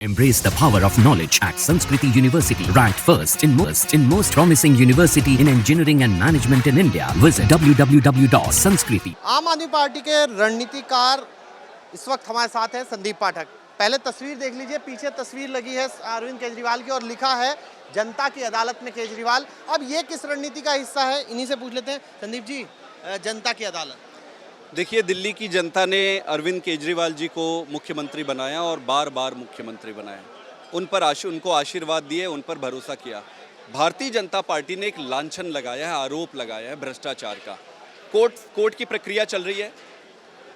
Embrace the power of knowledge at Sanskriti University, ranked first in most promising university in engineering and management in India. Visit www.sanskriti. आम आदमी party के रणनीतिकार इस वक्त हमारे साथ है संदीप पाठक। पहले तस्वीर देख लीजिए, पीछे तस्वीर लगी है अरविंद केजरीवाल की और लिखा है जनता की अदालत में केजरीवाल। अब ये किस रणनीति का हिस्सा है, इन्हीं से पूछ लेते हैं। संदीप जी, जनता की अदालत, देखिए, दिल्ली की जनता ने अरविंद केजरीवाल जी को मुख्यमंत्री बनाया और बार बार मुख्यमंत्री बनाया। उनको आशीर्वाद दिए, उन पर भरोसा किया। भारतीय जनता पार्टी ने एक लांछन लगाया है, आरोप लगाया है भ्रष्टाचार का। कोर्ट की प्रक्रिया चल रही है।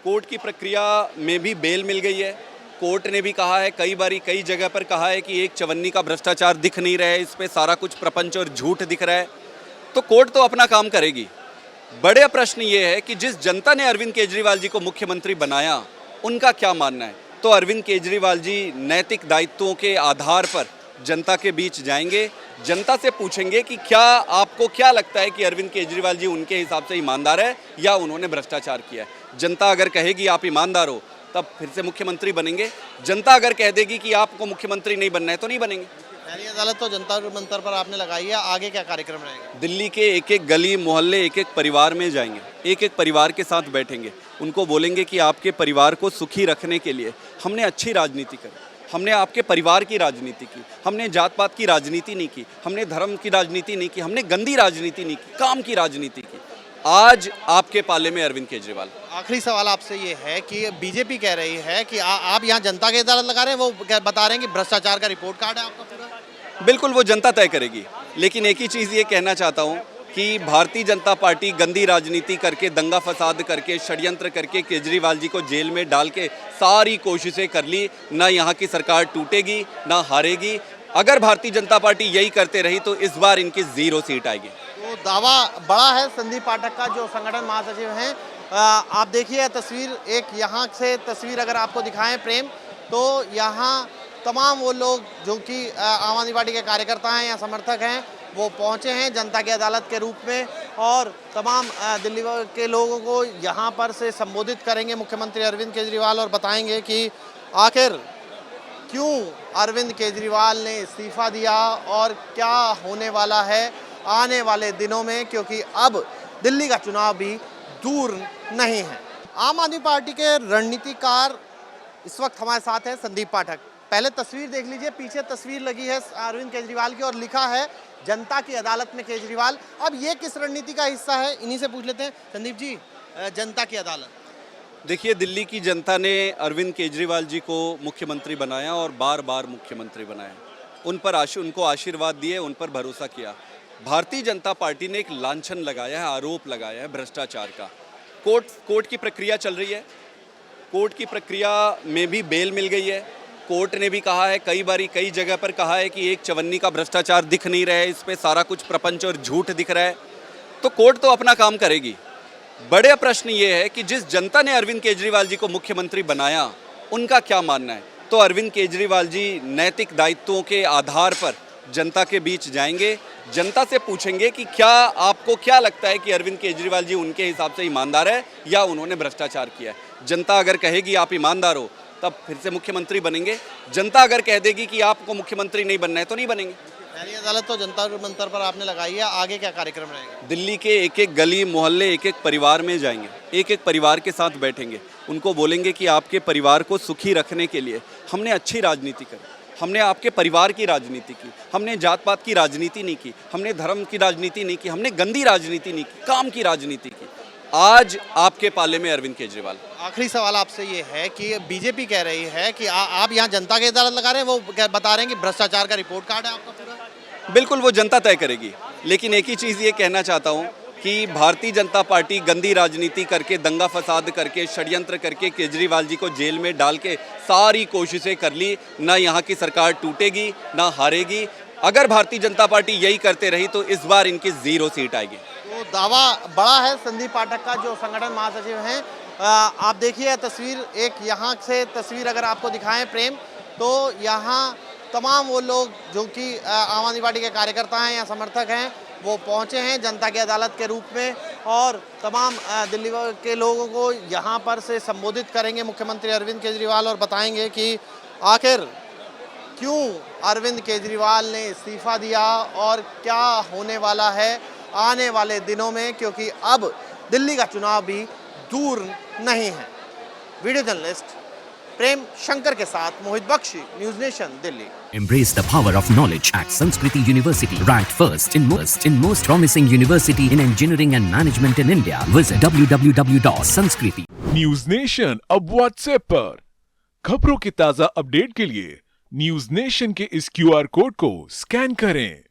कोर्ट की प्रक्रिया में भी बेल मिल गई है। कोर्ट ने भी कहा है, कई जगह पर कहा है कि एक चवन्नी का भ्रष्टाचार दिख नहीं रहा है, इस पे सारा कुछ प्रपंच और झूठ दिख रहा है। तो कोर्ट तो अपना काम करेगी। बड़े प्रश्न ये है कि जिस जनता ने अरविंद केजरीवाल जी को मुख्यमंत्री बनाया, उनका क्या मानना है। तो अरविंद केजरीवाल जी नैतिक दायित्वों के आधार पर जनता के बीच जाएंगे, जनता से पूछेंगे कि आपको क्या लगता है कि अरविंद केजरीवाल जी उनके हिसाब से ईमानदार है या उन्होंने भ्रष्टाचार किया है। जनता अगर कहेगी आप ईमानदार हो, तब फिर से मुख्यमंत्री बनेंगे। जनता अगर कह देगी कि आपको मुख्यमंत्री नहीं बनना है, तो नहीं बनेंगे। पहली अदालत तो जनता मंत्र पर आपने लगाई है, आगे क्या कार्यक्रम रहेगा? दिल्ली के एक एक गली मोहल्ले, एक एक परिवार में जाएंगे, एक एक परिवार के साथ बैठेंगे, उनको बोलेंगे कि आपके परिवार को सुखी रखने के लिए हमने अच्छी राजनीति करी, हमने आपके परिवार की राजनीति की, हमने जात पात की राजनीति नहीं की, हमने धर्म की राजनीति नहीं की, हमने गंदी राजनीति नहीं की, काम की राजनीति की। आज आपके पाले में अरविंद केजरीवाल। आखिरी सवाल आपसे ये है कि बीजेपी कह रही है कि आप यहाँ जनता की अदालत लगा रहे हैं, वो बता रहे हैं कि भ्रष्टाचार का रिपोर्ट कार्ड है आपका पूरा। बिल्कुल, वो जनता तय करेगी। लेकिन एक ही चीज़ ये कहना चाहता हूँ कि भारतीय जनता पार्टी गंदी राजनीति करके, दंगा फसाद करके, षड्यंत्र करके केजरीवाल जी को जेल में डाल के सारी कोशिशें कर ली। ना यहाँ की सरकार टूटेगी, ना हारेगी। अगर भारतीय जनता पार्टी यही करते रही तो इस बार इनकी 0 सीट आएगी। तो दावा बड़ा है संदीप पाठक का, जो संगठन महासचिव हैं। आप देखिए तस्वीर, एक यहाँ से तस्वीर अगर आपको दिखाएं प्रेम, तो यहाँ तमाम वो लोग जो कि आम आदमी पार्टी के कार्यकर्ता हैं या समर्थक हैं, वो पहुँचे हैं जनता की अदालत के रूप में और तमाम दिल्ली के लोगों को यहाँ पर से संबोधित करेंगे मुख्यमंत्री अरविंद केजरीवाल और बताएंगे कि आखिर क्यों अरविंद केजरीवाल ने इस्तीफा दिया और क्या होने वाला है आने वाले दिनों में, क्योंकि अब दिल्ली का चुनाव भी दूर नहीं है। आम आदमी पार्टी के रणनीतिकार इस वक्त हमारे साथ है संदीप पाठक। पहले तस्वीर देख लीजिए, पीछे तस्वीर लगी है अरविंद केजरीवाल की और लिखा है जनता की अदालत में केजरीवाल। अब ये किस रणनीति का हिस्सा है, इन्हीं से पूछ लेते हैं। संदीप जी, जनता की अदालत, देखिए, दिल्ली की जनता ने अरविंद केजरीवाल जी को मुख्यमंत्री बनाया और बार बार मुख्यमंत्री बनाया। उनको आशीर्वाद दिए, उन पर भरोसा किया। भारतीय जनता पार्टी ने एक लांछन लगाया है, आरोप लगाया है भ्रष्टाचार का। कोर्ट की प्रक्रिया चल रही है। कोर्ट की प्रक्रिया में भी बेल मिल गई है। कोर्ट ने भी कहा है, कई जगह पर कहा है कि एक चवन्नी का भ्रष्टाचार दिख नहीं रहा है, इस पे सारा कुछ प्रपंच और झूठ दिख रहा है। तो कोर्ट तो अपना काम करेगी। बड़े प्रश्न ये है कि जिस जनता ने अरविंद केजरीवाल जी को मुख्यमंत्री बनाया, उनका क्या मानना है। तो अरविंद केजरीवाल जी नैतिक दायित्वों के आधार पर जनता के बीच जाएंगे, जनता से पूछेंगे कि आपको क्या लगता है कि अरविंद केजरीवाल जी उनके हिसाब से ईमानदार है या उन्होंने भ्रष्टाचार किया है। जनता अगर कहेगी आप ईमानदार हो, तब फिर से मुख्यमंत्री बनेंगे। जनता अगर कह देगी कि आपको मुख्यमंत्री नहीं बनना है, तो नहीं बनेंगे। पहली अदालत तो जनता मंत्र पर आपने लगाई है, आगे क्या कार्यक्रम रहेगा? दिल्ली के एक एक गली मोहल्ले, एक एक परिवार में जाएंगे, एक एक परिवार के साथ बैठेंगे, उनको बोलेंगे कि आपके परिवार को सुखी रखने के लिए हमने अच्छी राजनीति करी, हमने आपके परिवार की राजनीति की, हमने जात पात की राजनीति नहीं की, हमने धर्म की राजनीति नहीं की, हमने गंदी राजनीति नहीं की, काम की राजनीति की। आज आपके पाले में अरविंद केजरीवाल। आखिरी सवाल आपसे ये है कि बीजेपी कह रही है कि आप यहाँ जनता की अदालत लगा रहे हैं, वो बता रहे हैं कि भ्रष्टाचार का रिपोर्ट कार्ड है आपका पूरा। बिल्कुल, वो जनता तय करेगी। लेकिन एक ही चीज़ ये कहना चाहता हूँ कि भारतीय जनता पार्टी गंदी राजनीति करके, दंगा फसाद करके, षड्यंत्र करके केजरीवाल जी को जेल में डाल के सारी कोशिशें कर ली। ना यहाँ की सरकार टूटेगी, ना हारेगी। अगर भारतीय जनता पार्टी यही करते रही तो इस बार इनकी 0 सीट आएगी। तो दावा बड़ा है संदीप पाठक का, जो संगठन महासचिव हैं। आप देखिए तस्वीर, एक यहाँ से तस्वीर अगर आपको दिखाएं प्रेम, तो यहाँ तमाम वो लोग जो कि आम आदमी पार्टी के कार्यकर्ता हैं या समर्थक हैं, वो पहुँचे हैं जनता की अदालत के रूप में और तमाम दिल्ली के लोगों को यहाँ पर से संबोधित करेंगे मुख्यमंत्री अरविंद केजरीवाल और बताएंगे कि आखिर क्यों अरविंद केजरीवाल ने इस्तीफा दिया और क्या होने वाला है आने वाले दिनों में, क्योंकि अब दिल्ली का चुनाव भी दूर नहीं है। वीडियो जर्नलिस्ट प्रेम शंकर के साथ Mohit Bakshi, news nation, Delhi. Embrace the power of knowledge at Sanskriti University, ranked first in most promising university in engineering and management in India. Visit www.sanskriti. News nation अब व्हाट्सएप पर खबरों के ताजा अपडेट के लिए न्यूज नेशन के इस QR कोड को स्कैन करें।